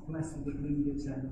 Blessed with leaders and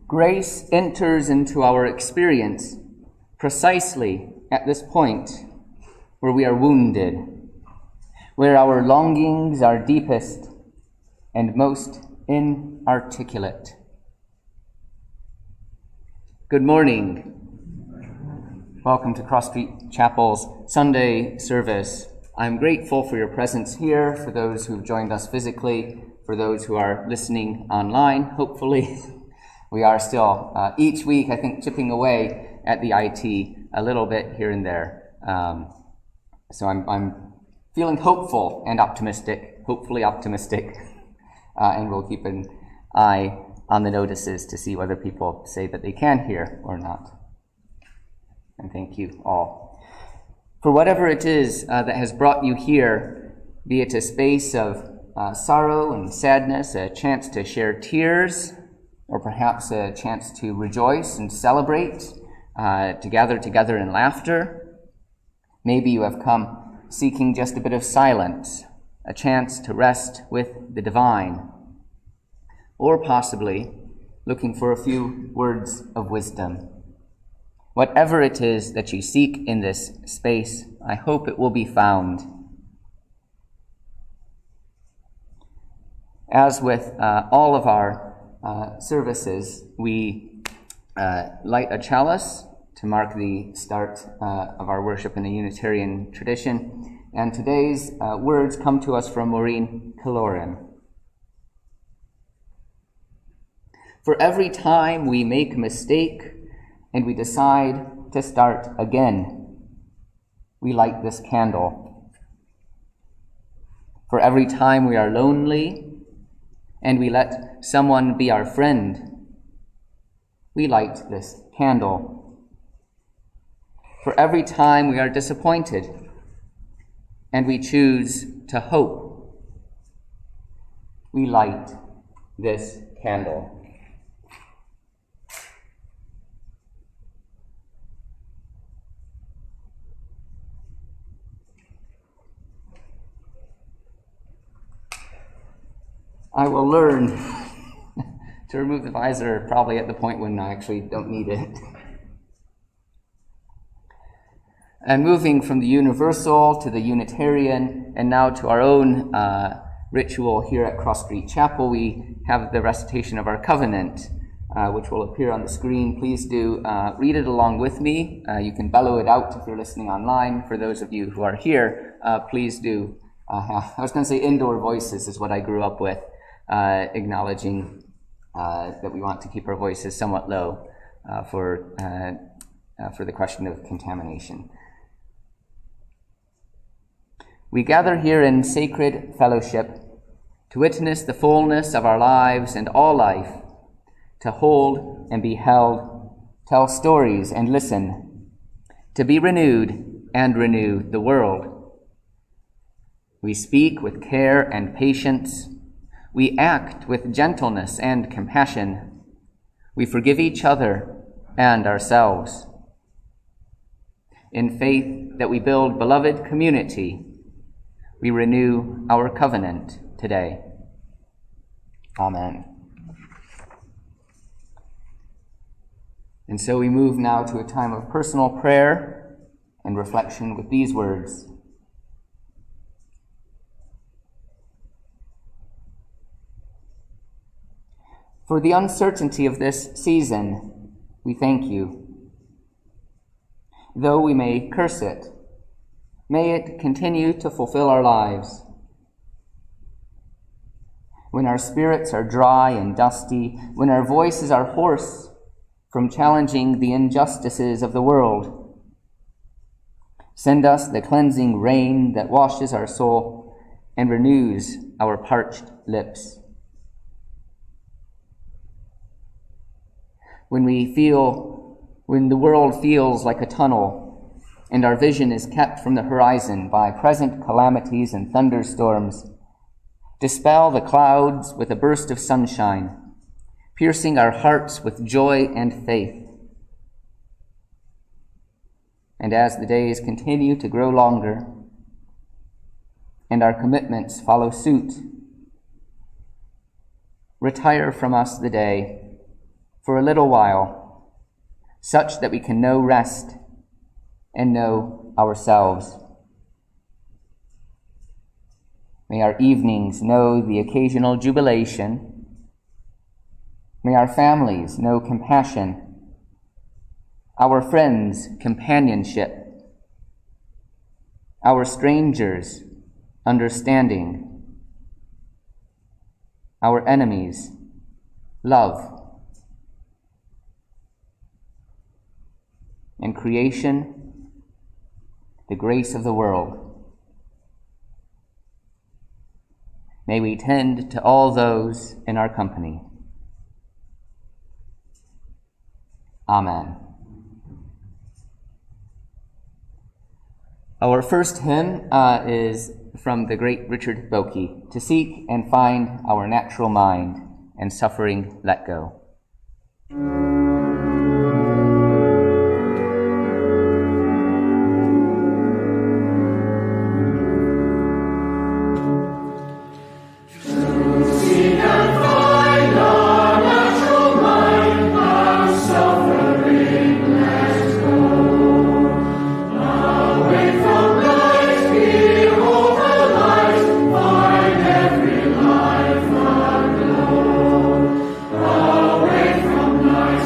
Grace enters into our experience precisely at this point where we are wounded, where our longings are deepest and most inarticulate. Good morning. Welcome to Cross Street Chapel's Sunday service. I'm grateful for your presence here, for those who've joined us physically, for those who are listening online, hopefully. We are still, each week, I think, chipping away at the IT a little bit here and there. So I'm feeling hopeful and optimistic, hopefully optimistic, and we'll keep an eye on the notices to see whether people say that they can hear or not. And thank you all. For whatever it is that has brought you here, be it a space of sorrow and sadness, a chance to share tears, or perhaps a chance to rejoice and celebrate, to gather together in laughter. Maybe you have come seeking just a bit of silence, a chance to rest with the divine, or possibly looking for a few words of wisdom. Whatever it is that you seek in this space, I hope it will be found. As with all of our services, we light a chalice to mark the start of our worship in the Unitarian tradition. And today's words come to us from Maureen Caloran. For every time we make a mistake and we decide to start again, we light this candle. For every time we are lonely and we let someone be our friend, we light this candle. For every time we are disappointed and we choose to hope, we light this candle. I will learn to remove the visor probably at the point when I actually don't need it. And moving from the universal to the Unitarian, and now to our own ritual here at Cross Street Chapel, we have the recitation of our covenant, which will appear on the screen. Please do read it along with me. You can bellow it out if you're listening online. For those of you who are here, please do. I was going to say indoor voices is what I grew up with, acknowledging that we want to keep our voices somewhat low for the question of contamination. We gather here in sacred fellowship to witness the fullness of our lives and all life, to hold and be held, tell stories and listen, to be renewed and renew the world. We speak with care and patience. We act with gentleness and compassion. We forgive each other and ourselves. In faith that we build beloved community, we renew our covenant today. Amen. And so we move now to a time of personal prayer and reflection with these words. For the uncertainty of this season, we thank you. Though we may curse it, may it continue to fulfill our lives. When our spirits are dry and dusty, when our voices are hoarse from challenging the injustices of the world, send us the cleansing rain that washes our soul and renews our parched lips. When the world feels like a tunnel, and our vision is kept from the horizon by present calamities and thunderstorms, dispel the clouds with a burst of sunshine, piercing our hearts with joy and faith. And as the days continue to grow longer, and our commitments follow suit, retire from us the day for a little while, such that we can know rest and know ourselves. May our evenings know the occasional jubilation. May our families know compassion, our friends companionship, our strangers understanding, our enemies love. And creation, the grace of the world. May we tend to all those in our company. Amen. Our first hymn is from the great Richard Bokey, To Seek and Find Our Natural Mind and Suffering Let Go. Away from life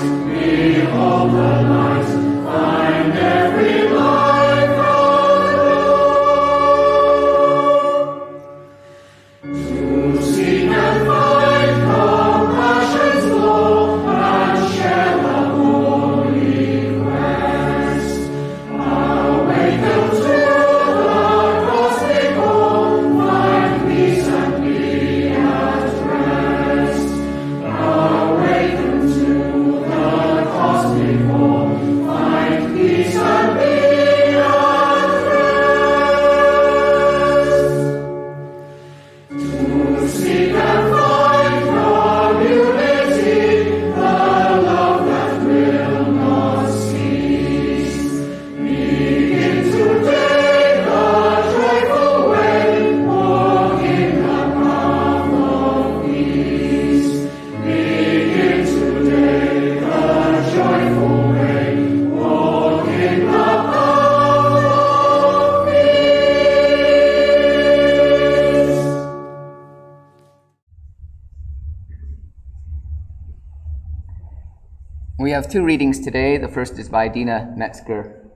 We have two readings today. The first is by Dina Metzger.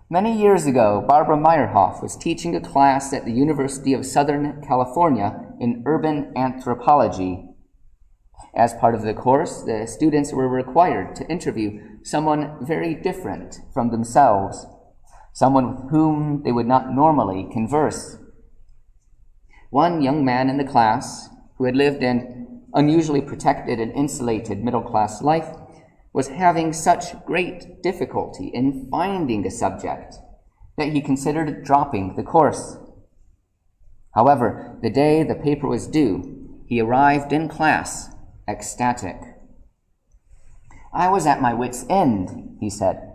Many years ago, Barbara Meyerhoff was teaching a class at the University of Southern California in urban anthropology. As part of the course, the students were required to interview someone very different from themselves, someone with whom they would not normally converse. One young man in the class, who had lived an unusually protected and insulated middle-class life, was having such great difficulty in finding a subject that he considered dropping the course. However, the day the paper was due, he arrived in class ecstatic. "I was at my wit's end," he said,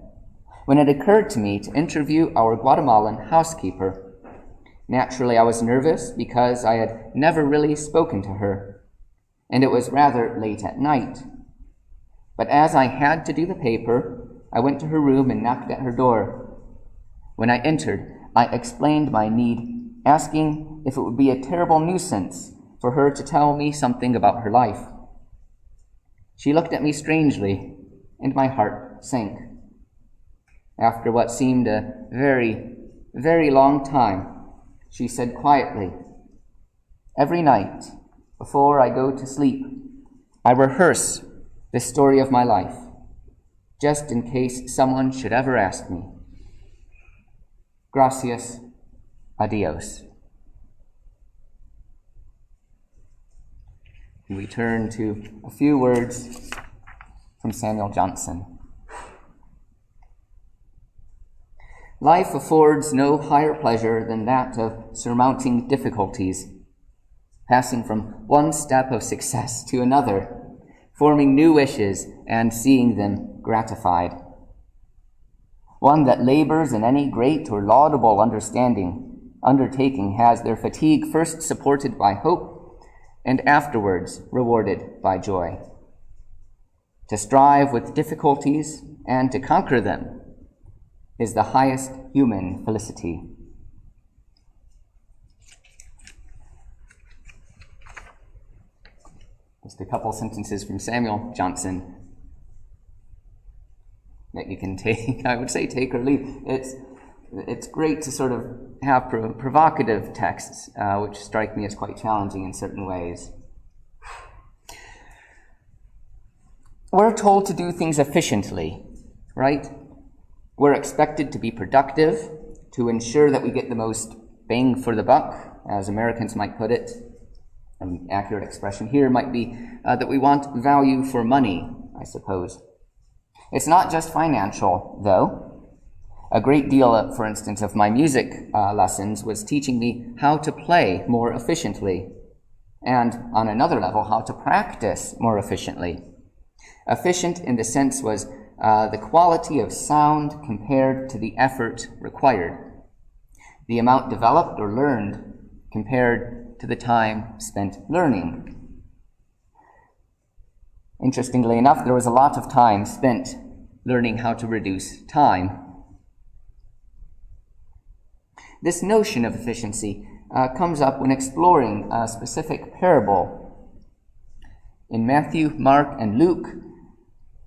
"when it occurred to me to interview our Guatemalan housekeeper. Naturally, I was nervous because I had never really spoken to her, and it was rather late at night. But as I had to do the paper, I went to her room and knocked at her door. When I entered, I explained my need, asking if it would be a terrible nuisance for her to tell me something about her life. She looked at me strangely, and my heart sank. After what seemed a very, very long time, she said quietly, 'Every night, before I go to sleep, I rehearse the story of my life, just in case someone should ever ask me. Gracias, adios.'" We turn to a few words from Samuel Johnson. Life affords no higher pleasure than that of surmounting difficulties, passing from one step of success to another, forming new wishes and seeing them gratified. One that labors in any great or laudable undertaking has their fatigue first supported by hope and afterwards rewarded by joy. To strive with difficulties and to conquer them is the highest human felicity. Just a couple sentences from Samuel Johnson that you can take, I would say take or leave. It's great to sort of have provocative texts, which strike me as quite challenging in certain ways. We're told to do things efficiently, right? We're expected to be productive, to ensure that we get the most bang for the buck, as Americans might put it. An accurate expression here might be that we want value for money, I suppose. It's not just financial, though. A great deal, for instance, of my music lessons was teaching me how to play more efficiently, and on another level, how to practice more efficiently. Efficient in the sense was the quality of sound compared to the effort required, the amount developed or learned compared to the time spent learning. Interestingly enough, there was a lot of time spent learning how to reduce time. This notion of efficiency comes up when exploring a specific parable. In Matthew, Mark, and Luke,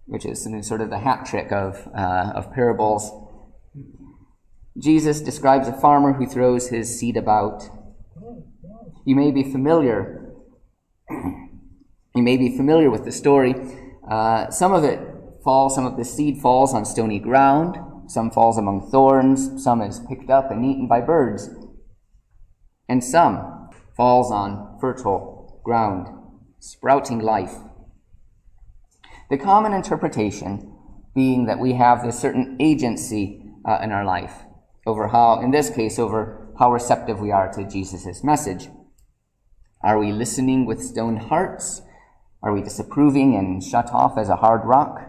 which is sort of the hat trick of parables, Jesus describes a farmer who throws his seed about. You may be familiar with the story. Some of the seed falls on stony ground. Some falls among thorns, some is picked up and eaten by birds, and some falls on fertile ground, sprouting life. The common interpretation being that we have this certain agency in our life over in this case, over how receptive we are to Jesus' message. Are we listening with stone hearts? Are we disapproving and shut off as a hard rock?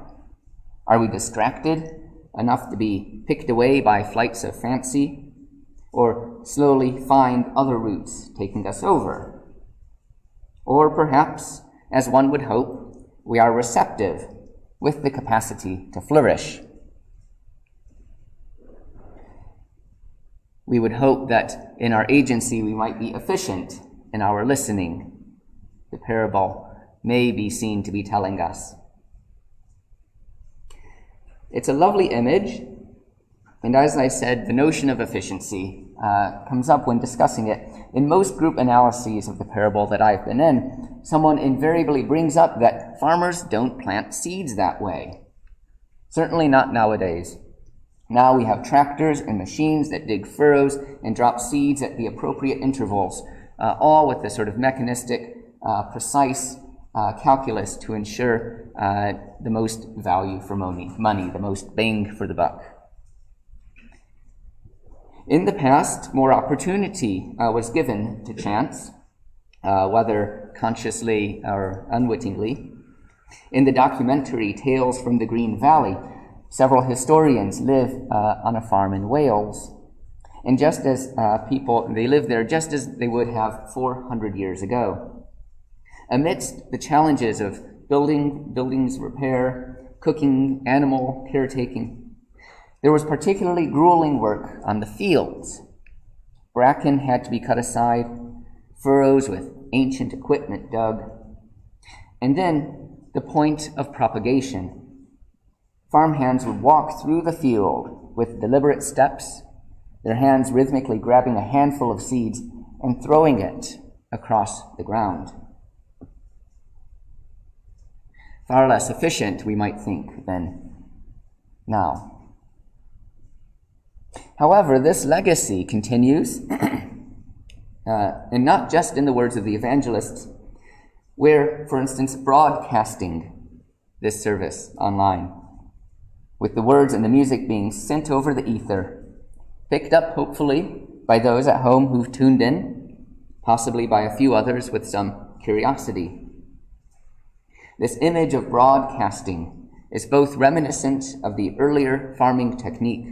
Are we distracted enough to be picked away by flights of fancy, or slowly find other routes taking us over? Or perhaps, as one would hope, we are receptive with the capacity to flourish. We would hope that in our agency we might be efficient in our listening. The parable may be seen to be telling us. It's a lovely image, and as I said, the notion of efficiency comes up when discussing it. In most group analyses of the parable that I've been in, someone invariably brings up that farmers don't plant seeds that way. Certainly not nowadays. Now we have tractors and machines that dig furrows and drop seeds at the appropriate intervals, all with the sort of mechanistic, precise calculus to ensure the most value for money, the most bang for the buck. In the past, more opportunity was given to chance, whether consciously or unwittingly. In the documentary Tales from the Green Valley, several historians live on a farm in Wales. And just as they live there just as they would have 400 years ago. Amidst the challenges of buildings repair, cooking, animal caretaking, there was particularly grueling work on the fields. Bracken had to be cut aside, furrows with ancient equipment dug, and then the point of propagation. Farmhands would walk through the field with deliberate steps, their hands rhythmically grabbing a handful of seeds and throwing it across the ground. Far less efficient, we might think, than now. However, this legacy continues, and not just in the words of the evangelists, we're, for instance, broadcasting this service online, with the words and the music being sent over the ether, picked up, hopefully, by those at home who've tuned in, possibly by a few others with some curiosity. This image of broadcasting is both reminiscent of the earlier farming technique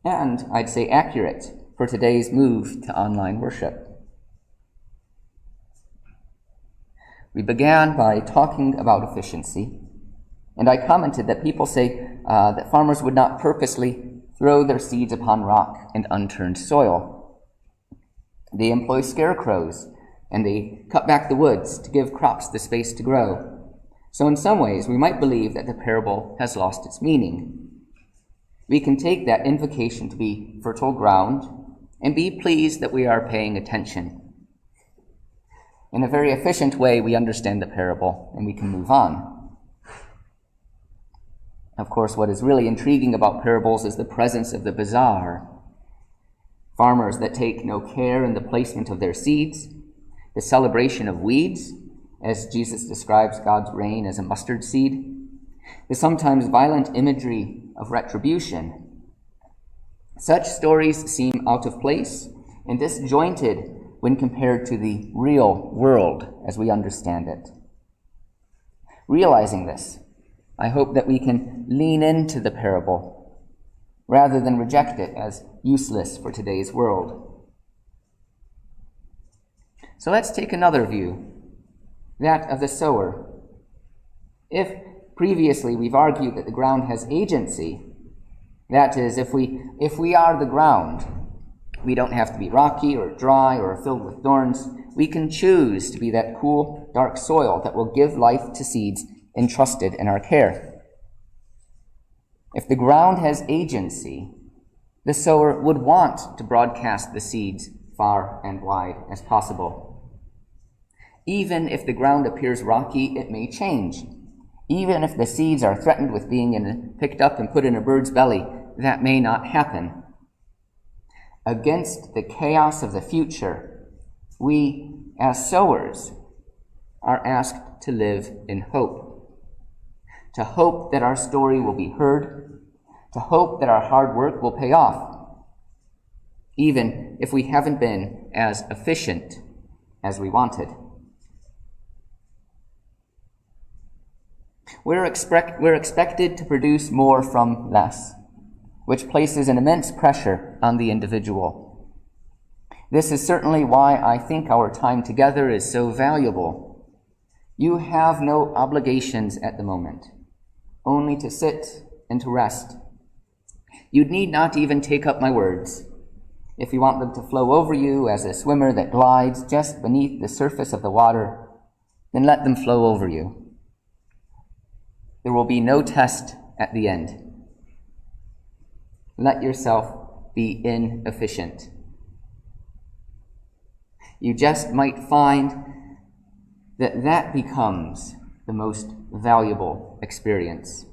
and, I'd say, accurate for today's move to online worship. We began by talking about efficiency, and I commented that people say that farmers would not purposely throw their seeds upon rock and unturned soil. They employ scarecrows, and they cut back the woods to give crops the space to grow. So in some ways, we might believe that the parable has lost its meaning. We can take that invocation to be fertile ground and be pleased that we are paying attention. In a very efficient way, we understand the parable and we can move on. Of course, what is really intriguing about parables is the presence of the bizarre. Farmers that take no care in the placement of their seeds, the celebration of weeds, as Jesus describes God's rain as a mustard seed, the sometimes violent imagery of retribution. Such stories seem out of place and disjointed when compared to the real world as we understand it. Realizing this, I hope that we can lean into the parable rather than reject it as useless for today's world. So let's take another view, that of the sower. If previously we've argued that the ground has agency, that is, if we are the ground, we don't have to be rocky or dry or filled with thorns. We can choose to be that cool, dark soil that will give life to seeds entrusted in our care. If the ground has agency, the sower would want to broadcast the seeds far and wide as possible. Even if the ground appears rocky, it may change. Even if the seeds are threatened with being picked up and put in a bird's belly, that may not happen. Against the chaos of the future, we, as sowers, are asked to live in hope. To hope that our story will be heard, to hope that our hard work will pay off, even if we haven't been as efficient as we wanted. We're expected to produce more from less, which places an immense pressure on the individual. This is certainly why I think our time together is so valuable. You have no obligations at the moment, only to sit and to rest. You need not even take up my words. If you want them to flow over you as a swimmer that glides just beneath the surface of the water, then let them flow over you. There will be no test at the end. Let yourself be inefficient. You just might find that becomes the most valuable experience.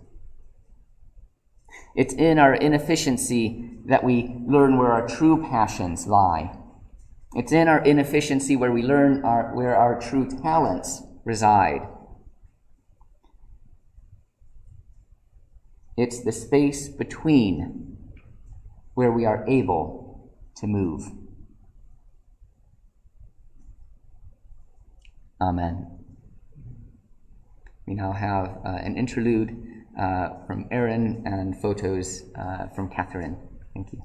It's in our inefficiency that we learn where our true passions lie. It's in our inefficiency where we learn where our true talents reside. It's the space between where we are able to move. Amen. We now have an interlude from Aaron and photos from Catherine. Thank you.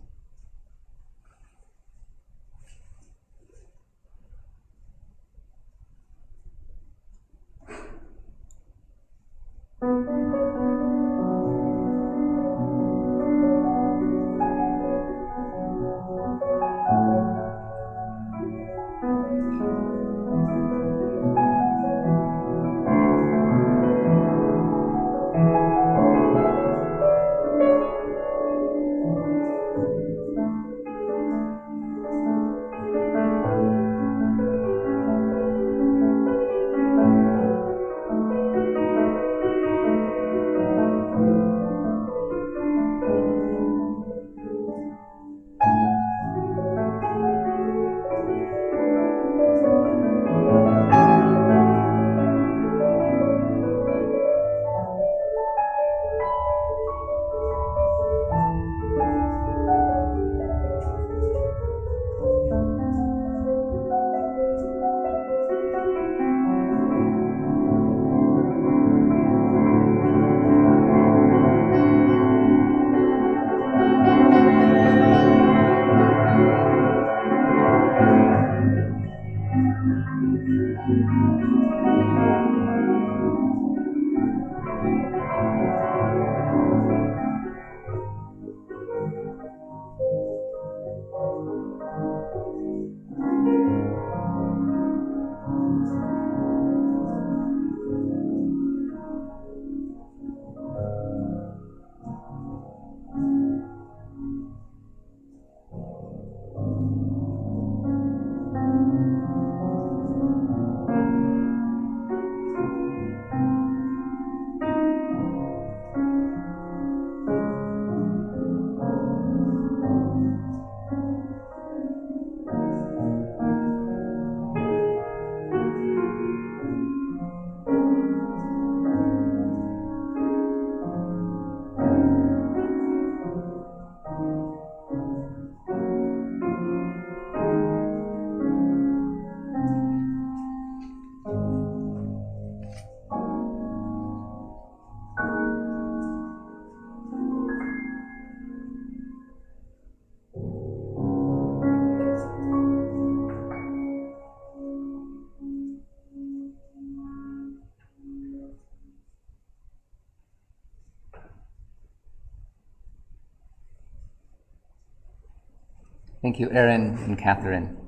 Thank you, Aaron and Catherine.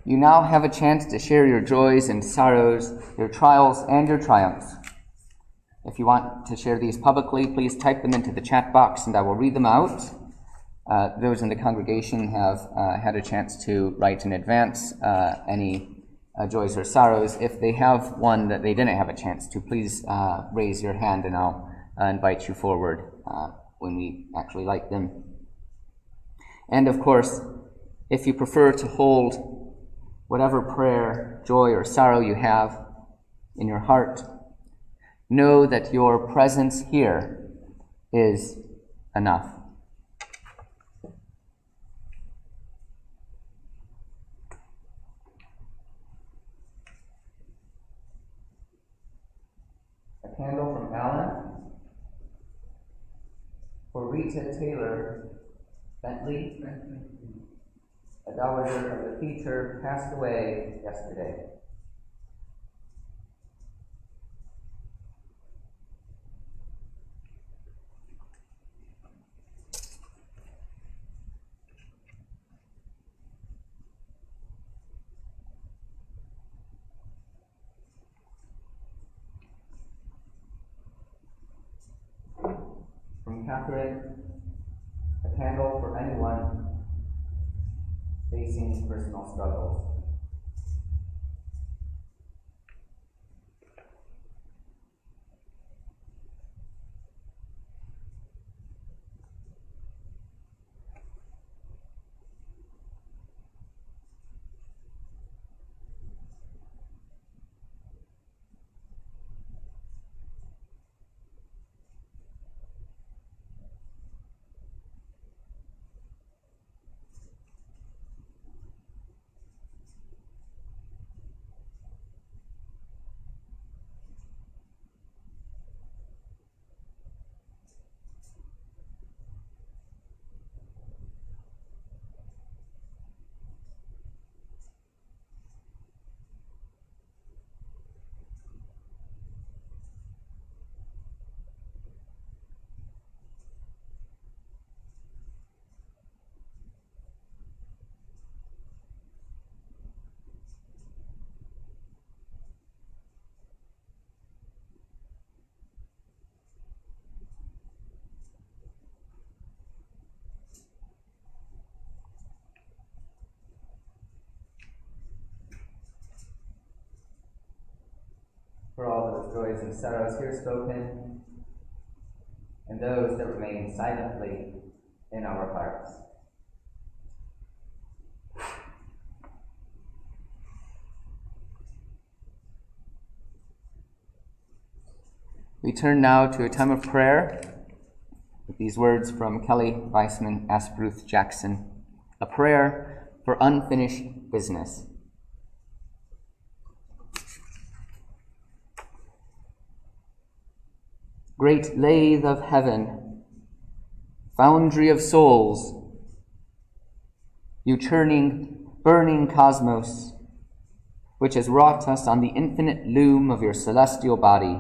You now have a chance to share your joys and sorrows, your trials and your triumphs. If you want to share these publicly, please type them into the chat box and I will read them out. Those in the congregation have had a chance to write in advance any joys or sorrows. If they have one that they didn't have a chance to, please raise your hand and I'll invite you forward when we actually light them. And of course, if you prefer to hold whatever prayer, joy, or sorrow you have in your heart, know that your presence here is enough. A candle from Alan for Rita Taylor Bentley, a dowager of the future, passed away yesterday. Catherine, a candle for anyone facing personal struggles. For all those joys and sorrows here spoken, and those that remain silently in our hearts. We turn now to a time of prayer with these words from Kelly Weissman Asbruth Jackson, a prayer for unfinished business. Great lathe of heaven, foundry of souls, you churning, burning cosmos, which has wrought us on the infinite loom of your celestial body,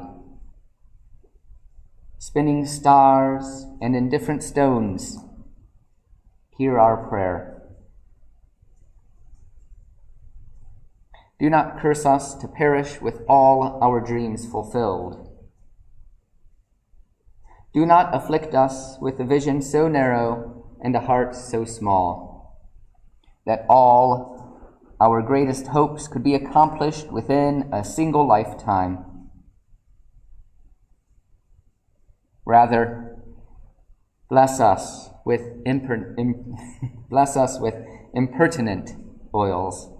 spinning stars and indifferent stones, hear our prayer. Do not curse us to perish with all our dreams fulfilled. Do not afflict us with a vision so narrow and a heart so small, that all our greatest hopes could be accomplished within a single lifetime. Rather, bless us with impertinent oils.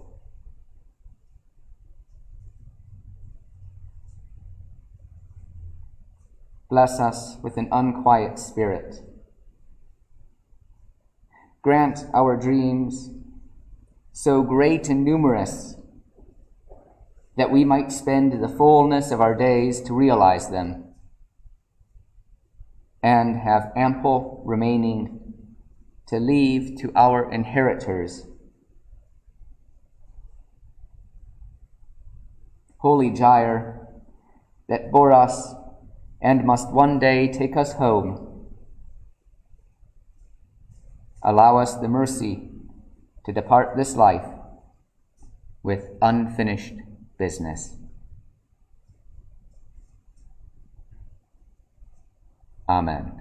Bless us with an unquiet spirit. Grant our dreams so great and numerous that we might spend the fullness of our days to realize them, and have ample remaining to leave to our inheritors. Holy gyre that bore us and must one day take us home, allow us the mercy to depart this life with unfinished business. Amen.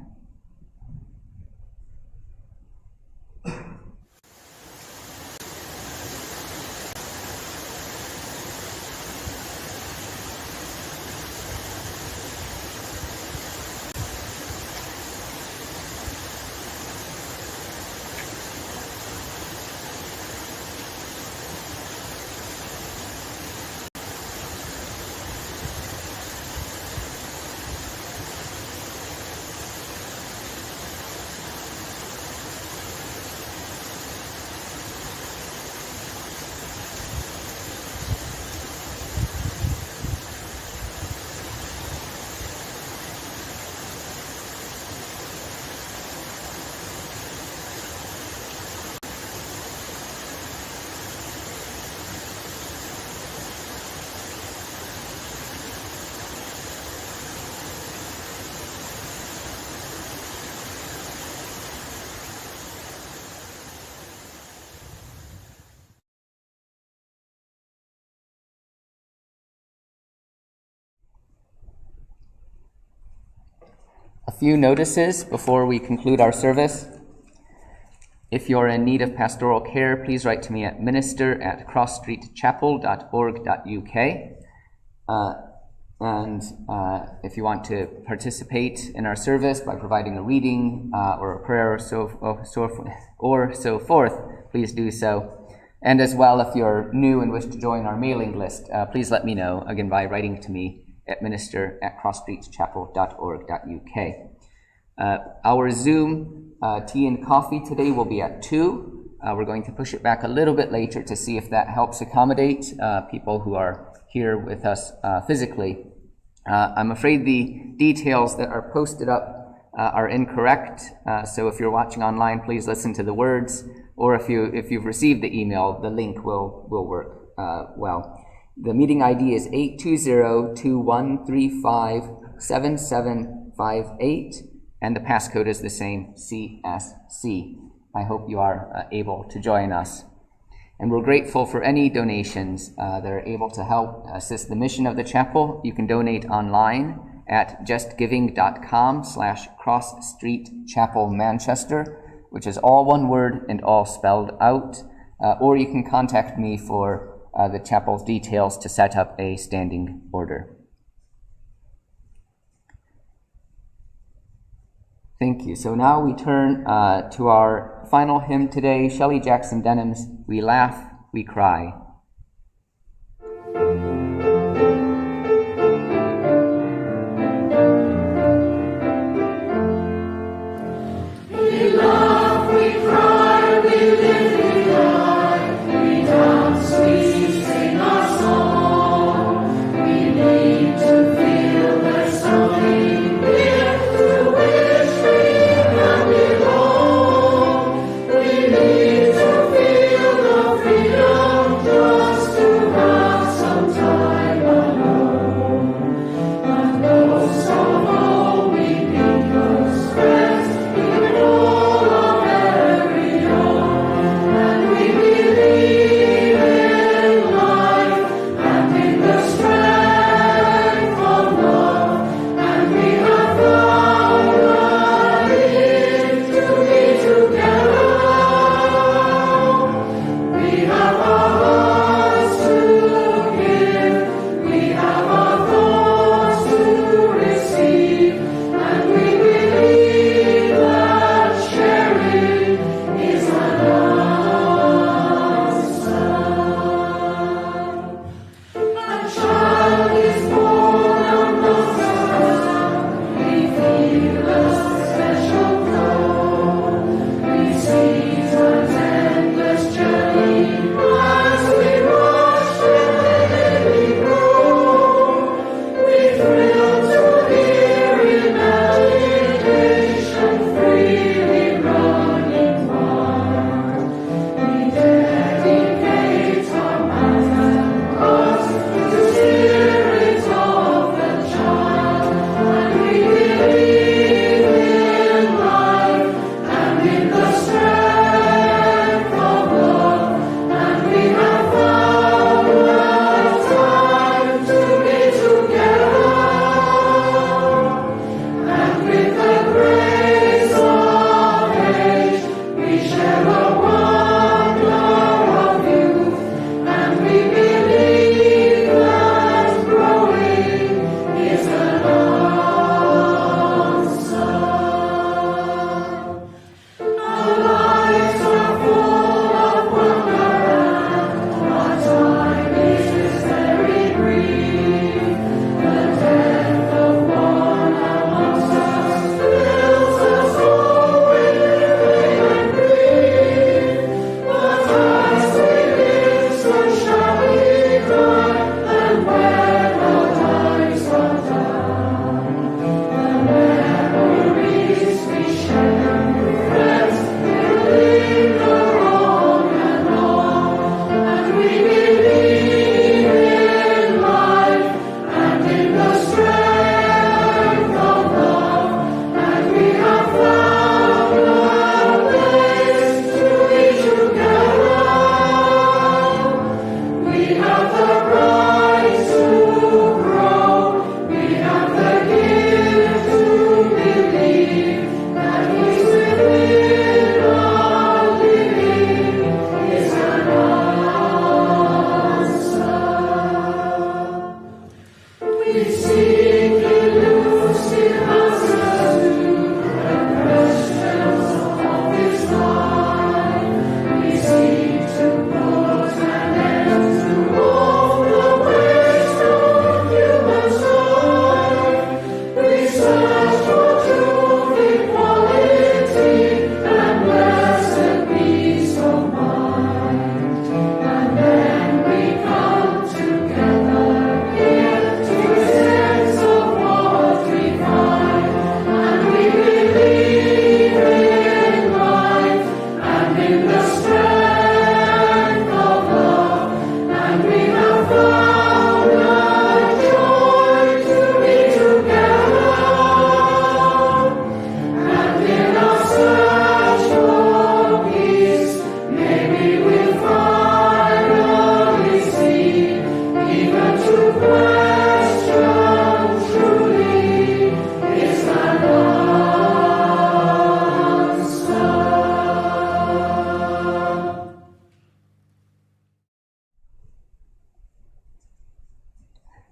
A few notices before we conclude our service. If you're in need of pastoral care, please write to me at minister@crossstreetchapel.org.uk. If you want to participate in our service by providing a reading or a prayer or so forth, please do so. And as well, if you're new and wish to join our mailing list, please let me know, again, by writing to me at minister@crossstreetchapel.org.uk. Our Zoom tea and coffee today will be at 2. We're going to push it back a little bit later to see if that helps accommodate people who are here with us physically. I'm afraid the details that are posted up are incorrect, so if you're watching online, please listen to the words, or if you've received the email, the link will work well. The meeting ID is 820-2135-7758, and the passcode is the same, CSC. I hope you are able to join us. And we're grateful for any donations that are able to help assist the mission of the chapel. You can donate online at justgiving.com/crossstreetchapelmanchester, which is all one word and all spelled out. Or you can contact me for the chapel's details to set up a standing order. Thank you. So now we turn to our final hymn today, Shelley Jackson Denham's We Laugh, We Cry. Freedom, joy.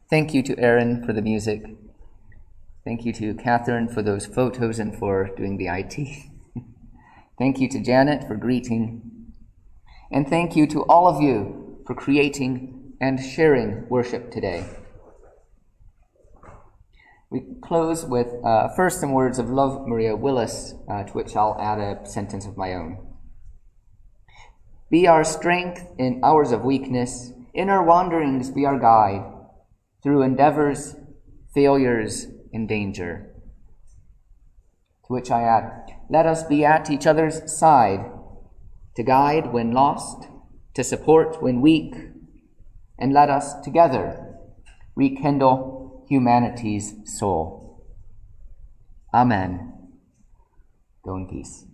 Thank you to Aaron for the music. Thank you to Catherine for those photos and for doing the IT. Thank you to Janet for greeting. And thank you to all of you for creating and sharing worship today. We close with first some words of Love Maria Willis, to which I'll add a sentence of my own. Be our strength in hours of weakness, in our wanderings be our guide, through endeavors, failures, and danger. To which I add, let us be at each other's side, to guide when lost, to support when weak, and let us together rekindle humanity's soul. Amen. Go in peace.